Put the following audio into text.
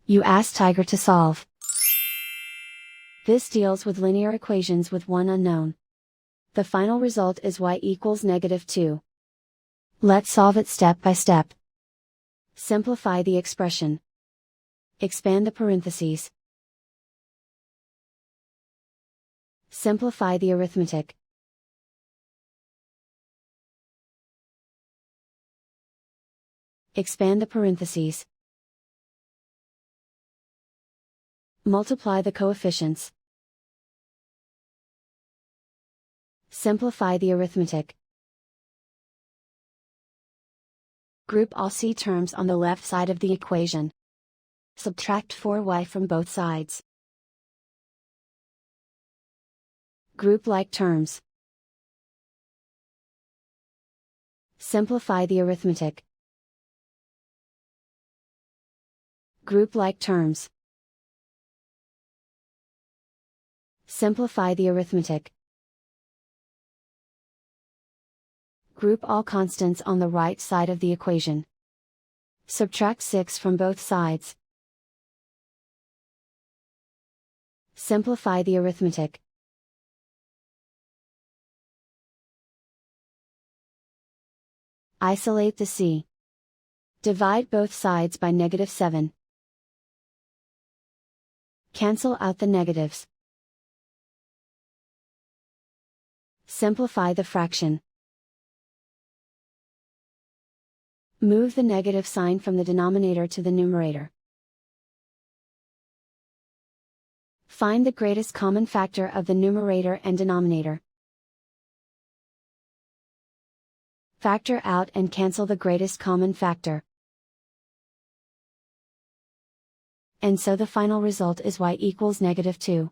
You ask Tiger to solve. This deals with linear equations with one unknown. The final result is y equals -2. Let's solve it step by step. Simplify the expression. Expand the parentheses. Simplify the arithmetic. Expand the parentheses. Multiply the coefficients. Simplify the arithmetic. Group all c terms on the left side of the equation. Subtract 4y from both sides. Group like terms. Simplify the arithmetic. Group like terms. Simplify the arithmetic. Group all constants on the right side of the equation. Subtract 6 from both sides. Simplify the arithmetic. Isolate the c. Divide both sides by -7. Cancel out the negatives. Simplify the fraction. Move the negative sign from the denominator to the numerator. Find the greatest common factor of the numerator and denominator. Factor out and cancel the greatest common factor. And so the final result is y equals -2.